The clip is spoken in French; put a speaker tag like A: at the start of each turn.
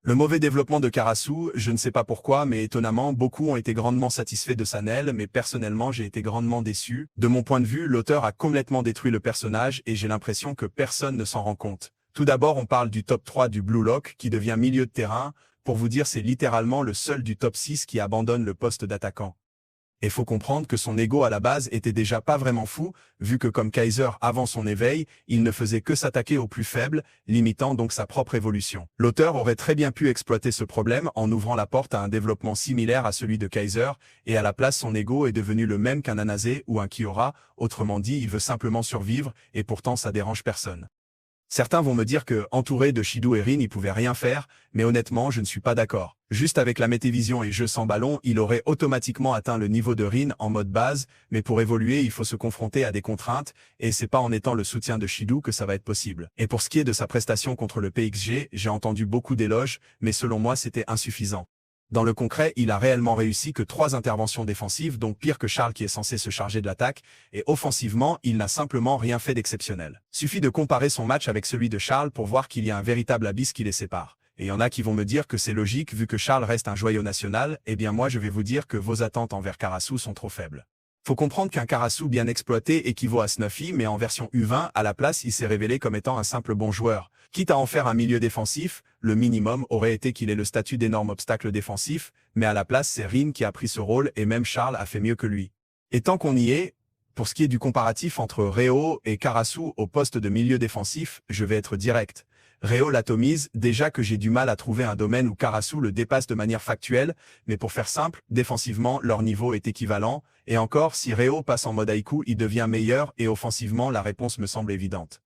A: Le mauvais développement de Karasu, je ne sais pas pourquoi, mais étonnamment, beaucoup ont été grandement satisfaits de sa nail, mais personnellement, j'ai été grandement déçu. De mon point de vue, l'auteur a complètement détruit le personnage et j'ai l'impression que personne ne s'en rend compte. Tout d'abord, on parle du top 3 du Blue Lock qui devient milieu de terrain. Pour vous dire, c'est littéralement le seul du top 6 qui abandonne le poste d'attaquant. Et faut comprendre que son ego à la base était déjà pas vraiment fou, vu que comme Kaiser avant son éveil, il ne faisait que s'attaquer aux plus faibles, limitant donc sa propre évolution. L'auteur aurait très bien pu exploiter ce problème en ouvrant la porte à un développement similaire à celui de Kaiser, et à la place son ego est devenu le même qu'un Anase ou un Kiora, autrement dit il veut simplement survivre, et pourtant ça dérange personne. Certains vont me dire que, entouré de Shido et Rin, il pouvait rien faire, mais honnêtement, je ne suis pas d'accord. Juste avec la métévision et jeu sans ballon, il aurait automatiquement atteint le niveau de Rin en mode base, mais pour évoluer, il faut se confronter à des contraintes, et c'est pas en étant le soutien de Shido que ça va être possible. Et pour ce qui est de sa prestation contre le PXG, j'ai entendu beaucoup d'éloges, mais selon moi, c'était insuffisant. Dans le concret, il a réellement réussi que 3 interventions défensives, donc pire que Charles qui est censé se charger de l'attaque, et offensivement, il n'a simplement rien fait d'exceptionnel. Suffit de comparer son match avec celui de Charles pour voir qu'il y a un véritable abysse qui les sépare. Et il y en a qui vont me dire que c'est logique vu que Charles reste un joyau national, eh bien moi je vais vous dire que vos attentes envers Karasu sont trop faibles. Faut comprendre qu'un Karasu bien exploité équivaut à Snuffy, mais en version U20, à la place, il s'est révélé comme étant un simple bon joueur. Quitte à en faire un milieu défensif, le minimum aurait été qu'il ait le statut d'énorme obstacle défensif, mais à la place, c'est Rin qui a pris ce rôle et même Charles a fait mieux que lui. Et tant qu'on y est, pour ce qui est du comparatif entre Reo et Karasu au poste de milieu défensif, je vais être direct. Reo l'atomise, déjà que j'ai du mal à trouver un domaine où Karasu le dépasse de manière factuelle, mais pour faire simple, défensivement, leur niveau est équivalent, et encore, si Reo passe en mode haïku, il devient meilleur, et offensivement, la réponse me semble évidente.